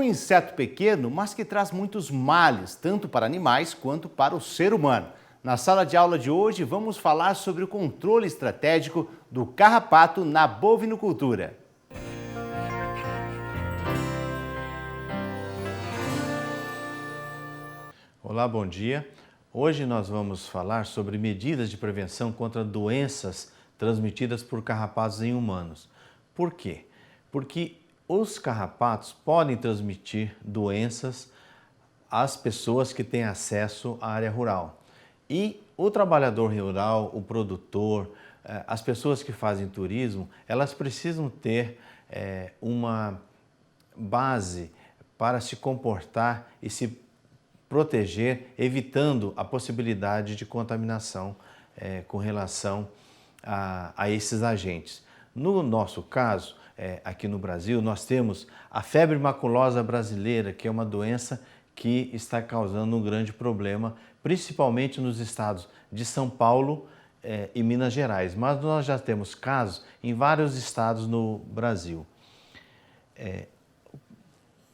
inseto pequeno, mas que traz muitos males, tanto para animais quanto para o ser humano. Na sala de aula de hoje, vamos falar sobre o controle estratégico do carrapato na bovinocultura. Olá, bom dia. Hoje nós vamos falar sobre medidas de prevenção contra doenças transmitidas por carrapatos em humanos. Por quê? Porque os carrapatos podem transmitir doenças às pessoas que têm acesso à área rural. E o trabalhador rural, o produtor, as pessoas que fazem turismo, elas precisam ter uma base para se comportar e se proteger, evitando a possibilidade de contaminação com relação a esses agentes. No nosso caso, aqui no Brasil, nós temos a febre maculosa brasileira, que é uma doença que está causando um grande problema, principalmente nos estados de São Paulo e Minas Gerais. Mas nós já temos casos em vários estados no Brasil.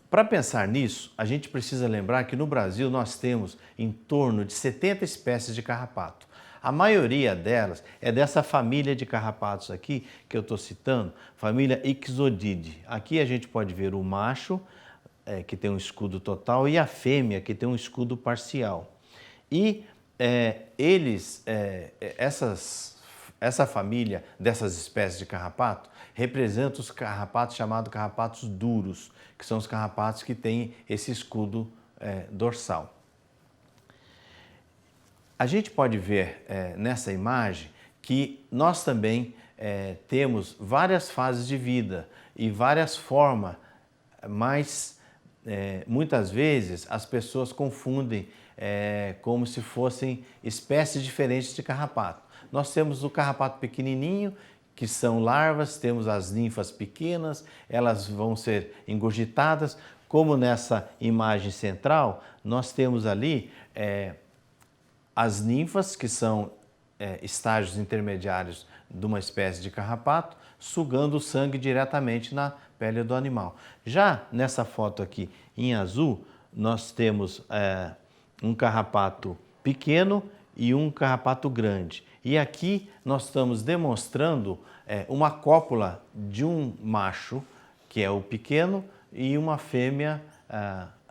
Para pensar nisso, a gente precisa lembrar que no Brasil nós temos em torno de 70 espécies de carrapato. A maioria delas é dessa família de carrapatos aqui que eu estou citando, família Ixodidae. Aqui a gente pode ver o macho, que tem um escudo total, e a fêmea, que tem um escudo parcial. E essa família dessas espécies de carrapato representa os carrapatos chamados carrapatos duros, que são os carrapatos que têm esse escudo dorsal. A gente pode ver nessa imagem que nós também temos várias fases de vida e várias formas, mas muitas vezes as pessoas confundem como se fossem espécies diferentes de carrapato. Nós temos o carrapato pequenininho, que são larvas, temos as ninfas pequenas, elas vão ser engurgitadas, como nessa imagem central, nós temos ali as ninfas, que são estágios intermediários de uma espécie de carrapato, sugando o sangue diretamente na pele do animal. Já nessa foto aqui em azul, nós temos um carrapato pequeno e um carrapato grande. E aqui nós estamos demonstrando uma cópula de um macho, que é o pequeno, e uma fêmea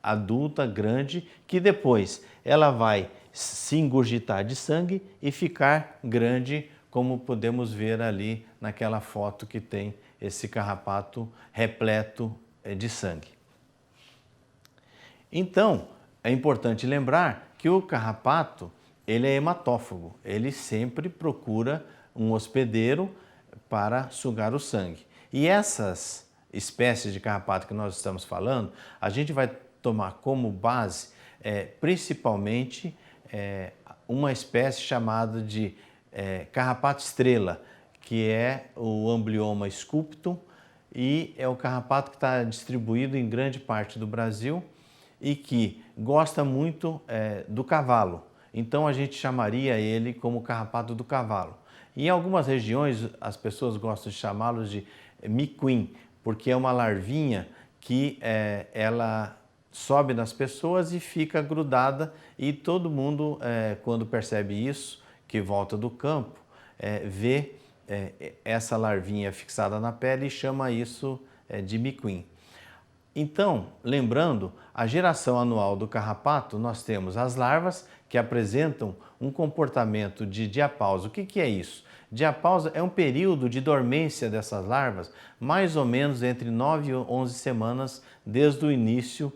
adulta, grande, que depois ela vai se engurgitar de sangue e ficar grande, como podemos ver ali naquela foto que tem esse carrapato repleto de sangue. Então, é importante lembrar que o carrapato ele é hematófago, ele sempre procura um hospedeiro para sugar o sangue. E essas espécies de carrapato que nós estamos falando, a gente vai tomar como base principalmente uma espécie chamada de carrapato estrela, que é o Amblyomma sculptum, e é o carrapato que está distribuído em grande parte do Brasil e que gosta muito do cavalo. Então a gente chamaria ele como carrapato do cavalo. Em algumas regiões as pessoas gostam de chamá-los de miquim, porque é uma larvinha que ela sobe nas pessoas e fica grudada, e todo mundo, quando percebe isso, que volta do campo, vê essa larvinha fixada na pele e chama isso de miquim. Então, lembrando, a geração anual do carrapato, nós temos as larvas que apresentam um comportamento de diapausa. O que é isso? Diapausa é um período de dormência dessas larvas, mais ou menos entre 9 e 11 semanas desde o início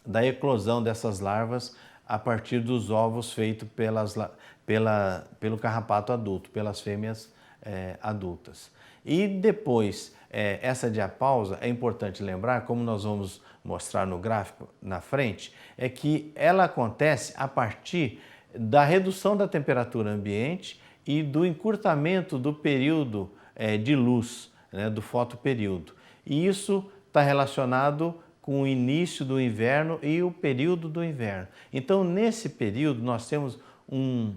da eclosão dessas larvas a partir dos ovos feitos pelo carrapato adulto, pelas fêmeas adultas. E depois, essa diapausa, é importante lembrar, como nós vamos mostrar no gráfico na frente, é que ela acontece a partir da redução da temperatura ambiente e do encurtamento do período de luz, né, do fotoperíodo. E isso está relacionado com o início do inverno e o período do inverno. Então, nesse período, nós temos um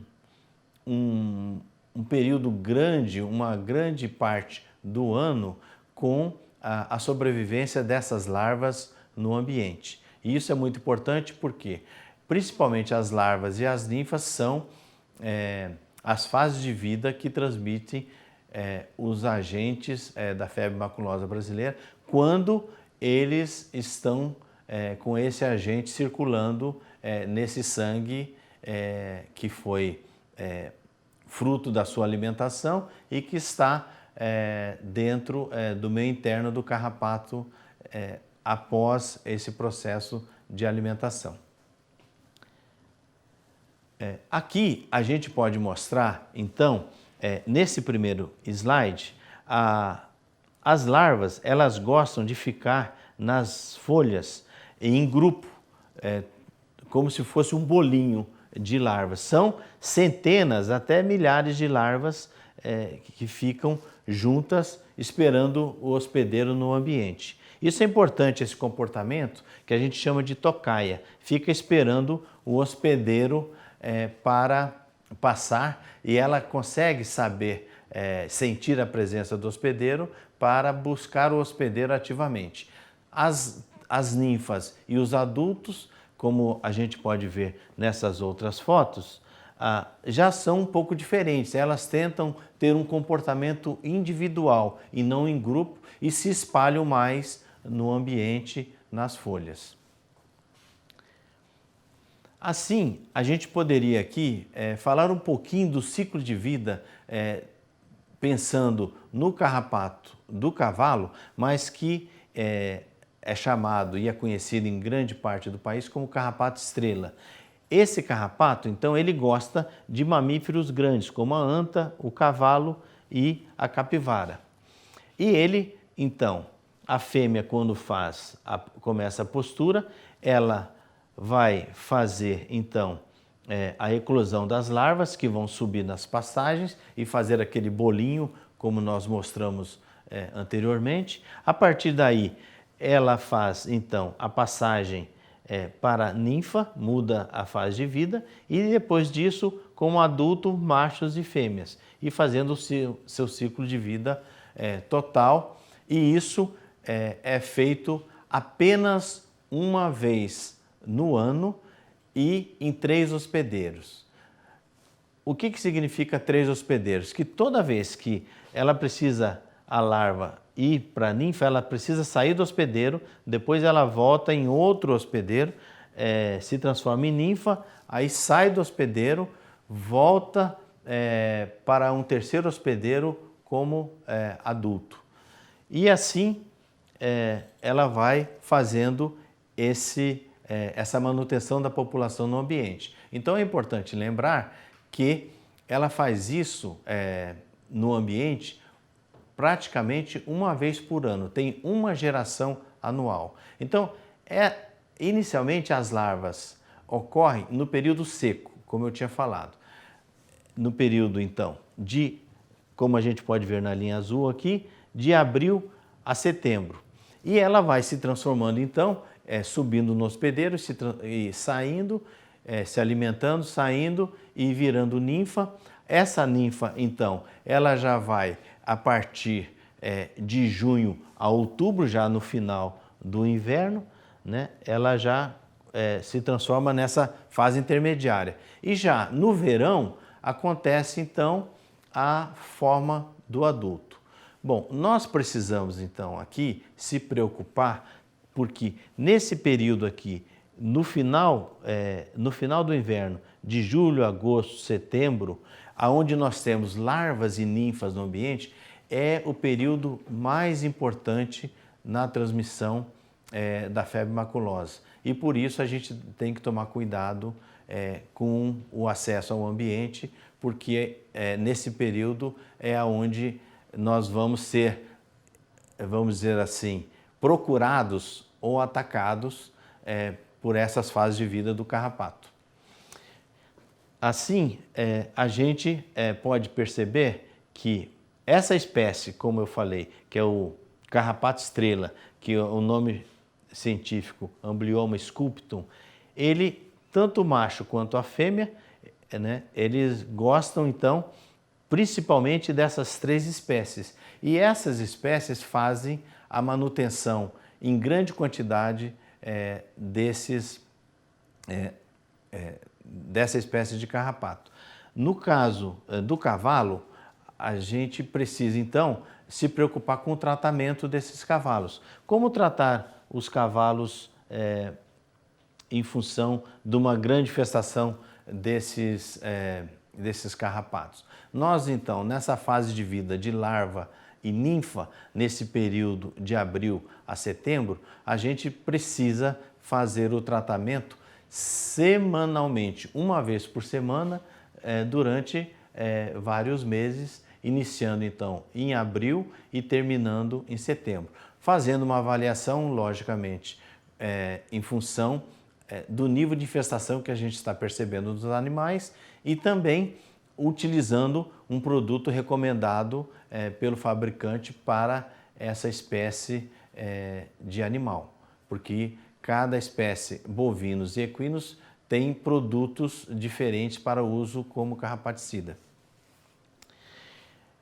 período grande, uma grande parte do ano com a sobrevivência dessas larvas no ambiente. E isso é muito importante porque, principalmente as larvas e as ninfas, são as fases de vida que transmitem os agentes da febre maculosa brasileira quando eles estão com esse agente circulando nesse sangue que foi fruto da sua alimentação e que está dentro do meio interno do carrapato após esse processo de alimentação. Aqui a gente pode mostrar, então, nesse primeiro slide, as larvas elas gostam de ficar nas folhas em grupo, como se fosse um bolinho de larvas. São centenas até milhares de larvas que ficam juntas esperando o hospedeiro no ambiente. Isso é importante, esse comportamento que a gente chama de tocaia. Fica esperando o hospedeiro para passar e ela consegue saber, sentir a presença do hospedeiro para buscar o hospedeiro ativamente. As ninfas e os adultos, como a gente pode ver nessas outras fotos, já são um pouco diferentes. Elas tentam ter um comportamento individual e não em grupo e se espalham mais no ambiente, nas folhas. Assim, a gente poderia aqui falar um pouquinho do ciclo de vida, pensando no carrapato do cavalo, mas que é chamado e é conhecido em grande parte do país como carrapato estrela. Esse carrapato, então, ele gosta de mamíferos grandes, como a anta, o cavalo e a capivara. E ele, então, a fêmea, quando começa a postura, ela vai fazer, então, a eclosão das larvas, que vão subir nas pastagens e fazer aquele bolinho, como nós mostramos anteriormente. A partir daí, ela faz, então, a passagem para a ninfa, muda a fase de vida, e depois disso, como adulto, machos e fêmeas, e fazendo o seu ciclo de vida total. E isso é feito apenas uma vez no ano e em 3 hospedeiros. O que significa 3 hospedeiros? Que toda vez que ela precisa, a larva, ir para a ninfa, ela precisa sair do hospedeiro, depois ela volta em outro hospedeiro, se transforma em ninfa, aí sai do hospedeiro, volta para um terceiro hospedeiro como adulto. E assim ela vai fazendo essa manutenção da população no ambiente. Então é importante lembrar que ela faz isso no ambiente praticamente uma vez por ano, tem uma geração anual. Então, inicialmente as larvas ocorrem no período seco, como eu tinha falado. No período, então, como a gente pode ver na linha azul aqui, de abril a setembro. E ela vai se transformando, então, subindo no hospedeiro e saindo, se alimentando, saindo e virando ninfa. Essa ninfa, então, ela já vai a partir de junho a outubro, já no final do inverno, né? Ela já se transforma nessa fase intermediária. E já no verão acontece, então, a forma do adulto. Bom, nós precisamos, então, aqui se preocupar, porque nesse período aqui, no final do inverno, de julho, agosto, setembro, aonde nós temos larvas e ninfas no ambiente, é o período mais importante na transmissão da febre maculosa. E por isso a gente tem que tomar cuidado com o acesso ao ambiente, porque nesse período é onde nós vamos ser, vamos dizer assim, procurados ou atacados por essas fases de vida do carrapato. Assim, a gente pode perceber que essa espécie, como eu falei, que é o carrapato estrela, que é o nome científico Amblyomma sculptum, ele, tanto o macho quanto a fêmea, né, eles gostam, então, principalmente dessas 3 espécies. E essas espécies fazem a manutenção em grande quantidade dessa espécie de carrapato. No caso do cavalo, a gente precisa então se preocupar com o tratamento desses cavalos. Como tratar os cavalos em função de uma grande infestação desses carrapatos? Nós então, nessa fase de vida de larva e ninfa, nesse período de abril a setembro, a gente precisa fazer o tratamento semanalmente, uma vez por semana, durante vários meses, iniciando então em abril e terminando em setembro, fazendo uma avaliação, logicamente, em função do nível de infestação que a gente está percebendo nos animais e também utilizando um produto recomendado pelo fabricante para essa espécie de animal, porque cada espécie, bovinos e equinos, tem produtos diferentes para uso como carrapaticida.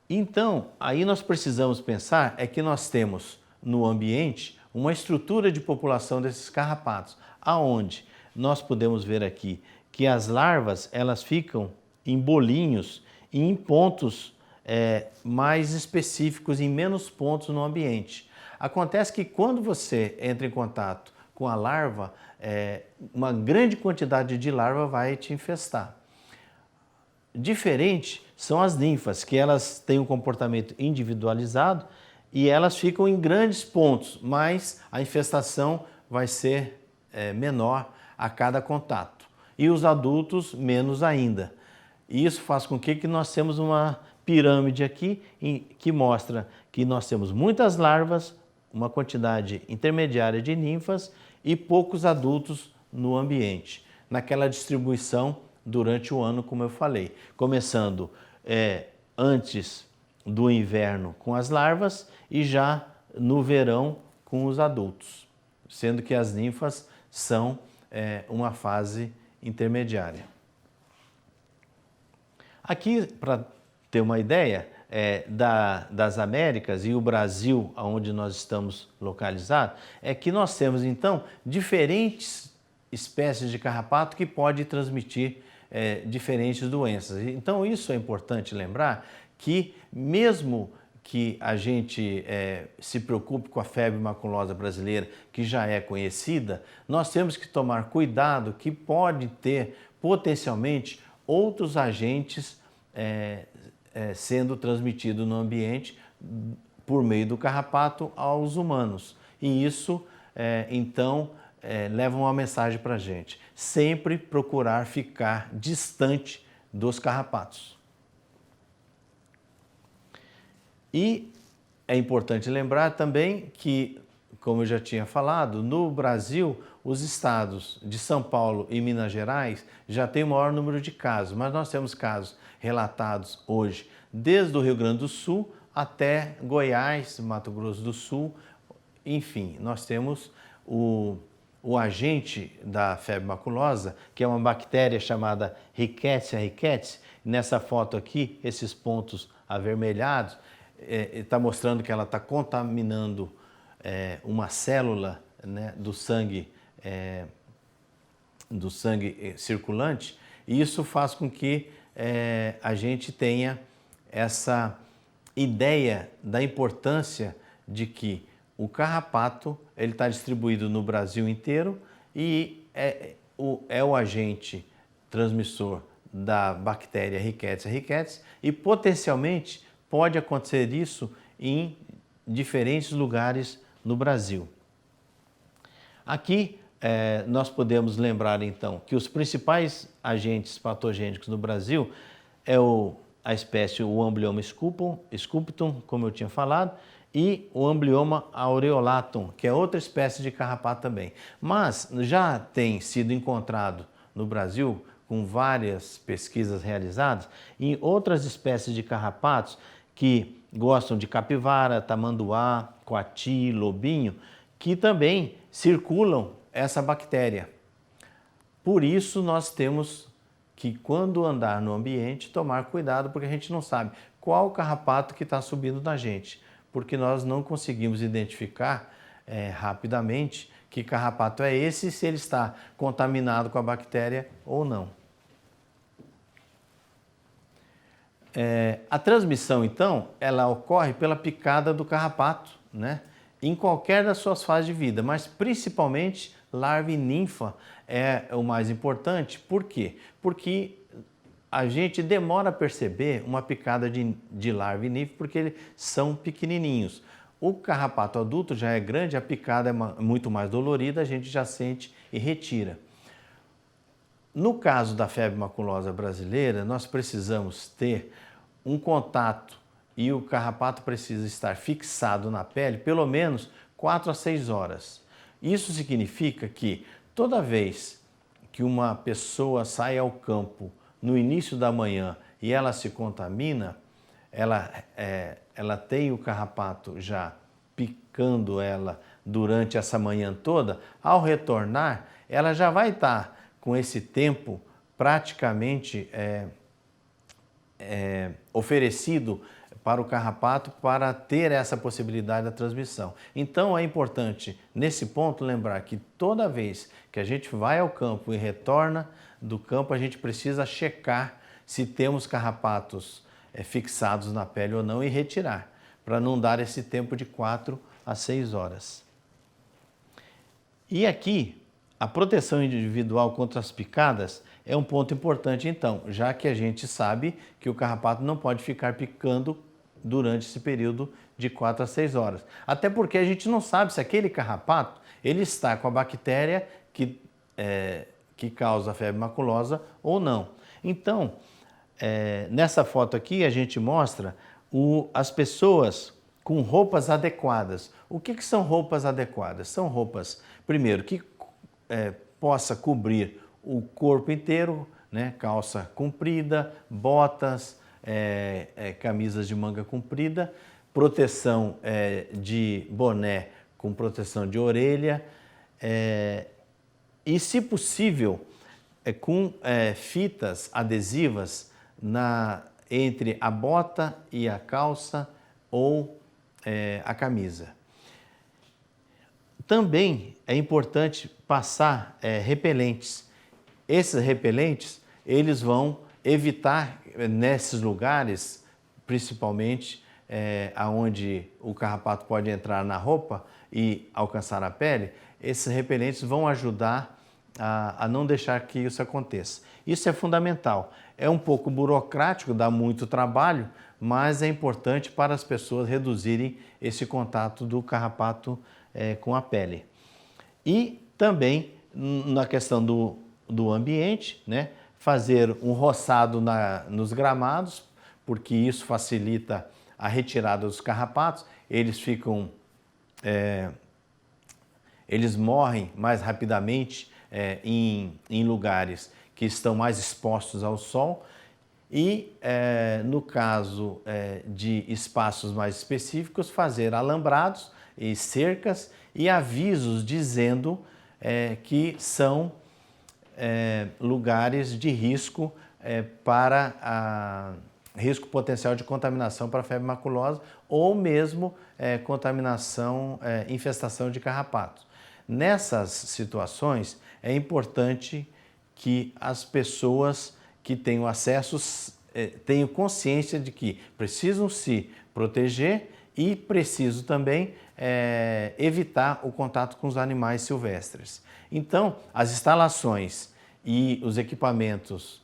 Então, aí nós precisamos pensar que nós temos no ambiente uma estrutura de população desses carrapatos, aonde nós podemos ver aqui que as larvas elas ficam em bolinhos e em pontos mais específicos, em menos pontos no ambiente. Acontece que quando você entra em contato com a larva, uma grande quantidade de larva vai te infestar. Diferente são as ninfas, que elas têm um comportamento individualizado e elas ficam em grandes pontos, mas a infestação vai ser menor a cada contato. E os adultos, menos ainda. E isso faz com que nós temos uma pirâmide aqui que mostra que nós temos muitas larvas, uma quantidade intermediária de ninfas e poucos adultos no ambiente, naquela distribuição durante o ano, como eu falei, começando antes do inverno com as larvas e já no verão com os adultos, sendo que as ninfas são uma fase intermediária. Aqui, para ter uma ideia das Américas e o Brasil, onde nós estamos localizados, que nós temos então diferentes espécies de carrapato que podem transmitir diferentes doenças. Então isso é importante lembrar que mesmo que a gente se preocupe com a febre maculosa brasileira, que já é conhecida, nós temos que tomar cuidado que pode ter potencialmente outros agentes sendo transmitidos no ambiente por meio do carrapato aos humanos. E isso, então, leva uma mensagem para a gente. Sempre procurar ficar distante dos carrapatos. E é importante lembrar também que, como eu já tinha falado, no Brasil, os estados de São Paulo e Minas Gerais já têm o maior número de casos, mas nós temos casos relatados hoje desde o Rio Grande do Sul até Goiás, Mato Grosso do Sul, enfim, nós temos o agente da febre maculosa, que é uma bactéria chamada Rickettsia rickettsii. Nessa foto aqui, esses pontos avermelhados, está mostrando que ela está contaminando uma célula, né, do sangue circulante, e isso faz com que a gente tenha essa ideia da importância de que o carrapato ele está distribuído no Brasil inteiro e é o agente transmissor da bactéria Rickettsia rickettsii e potencialmente pode acontecer isso em diferentes lugares no Brasil. Aqui nós podemos lembrar então que os principais agentes patogênicos no Brasil a espécie o Amblyomma sculptum, como eu tinha falado, e o Amblyomma aureolatum, que é outra espécie de carrapato também. Mas já tem sido encontrado no Brasil, com várias pesquisas realizadas, em outras espécies de carrapatos que gostam de capivara, tamanduá, coati, lobinho, que também circulam essa bactéria. Por isso nós temos que, quando andar no ambiente, tomar cuidado, porque a gente não sabe qual carrapato que está subindo na gente. porque nós não conseguimos identificar rapidamente que carrapato é esse, se ele está contaminado com a bactéria ou não. A transmissão, então, ela ocorre pela picada do carrapato, né? Em qualquer das suas fases de vida, mas principalmente larva e ninfa é o mais importante. Por quê? Porque a gente demora a perceber uma picada de larva e ninfa porque eles são pequenininhos. O carrapato adulto já é grande, a picada é muito mais dolorida, a gente já sente e retira. No caso da febre maculosa brasileira, nós precisamos ter um contato e o carrapato precisa estar fixado na pele pelo menos 4 a 6 horas. Isso significa que toda vez que uma pessoa sai ao campo no início da manhã e ela se contamina, ela tem o carrapato já picando ela durante essa manhã toda, ao retornar, ela já vai estar com esse tempo praticamente oferecido para o carrapato para ter essa possibilidade da transmissão. Então é importante, nesse ponto, lembrar que toda vez que a gente vai ao campo e retorna do campo, a gente precisa checar se temos carrapatos fixados na pele ou não e retirar, para não dar esse tempo de 4 a 6 horas. E aqui, a proteção individual contra as picadas é um ponto importante então, já que a gente sabe que o carrapato não pode ficar picando durante esse período de 4 a 6 horas. Até porque a gente não sabe se aquele carrapato ele está com a bactéria que causa a febre maculosa ou não. Então, nessa foto aqui a gente mostra as pessoas com roupas adequadas. O que são roupas adequadas? São roupas, primeiro, que possa cobrir o corpo inteiro, né? Calça comprida, botas, camisas de manga comprida, proteção de boné com proteção de orelha e, se possível, com fitas adesivas entre a bota e a calça ou a camisa. Também é importante passar repelentes. Esses repelentes, eles vão evitar nesses lugares, principalmente aonde o carrapato pode entrar na roupa e alcançar a pele, esses repelentes vão ajudar a não deixar que isso aconteça. Isso é fundamental. É um pouco burocrático, dá muito trabalho, mas é importante para as pessoas reduzirem esse contato do carrapato com a pele. E também na questão do ambiente, né? Fazer um roçado nos gramados, porque isso facilita a retirada dos carrapatos. Eles morrem mais rapidamente em lugares que estão mais expostos ao sol e, no caso de espaços mais específicos, fazer alambrados e cercas e avisos dizendo que são lugares de risco para risco potencial de contaminação para febre maculosa ou mesmo contaminação, infestação de carrapatos. Nessas situações é importante que as pessoas que tenham acesso tenham consciência de que precisam se proteger e precisam também evitar o contato com os animais silvestres. Então, as instalações e os equipamentos,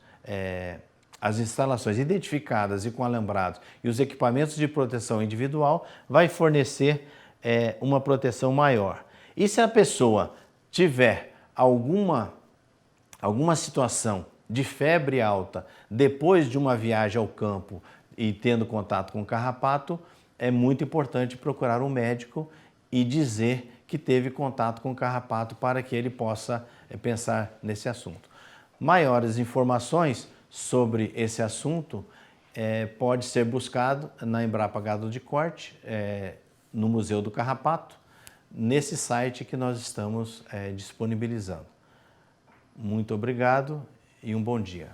as instalações identificadas e com alambrados e os equipamentos de proteção individual vai fornecer uma proteção maior. E se a pessoa tiver alguma situação de febre alta depois de uma viagem ao campo e tendo contato com o carrapato, é muito importante procurar um médico e dizer que teve contato com o carrapato para que ele possa pensar nesse assunto. Maiores informações sobre esse assunto pode ser buscado na Embrapa Gado de Corte, no Museu do Carrapato, nesse site que nós estamos disponibilizando. Muito obrigado e um bom dia.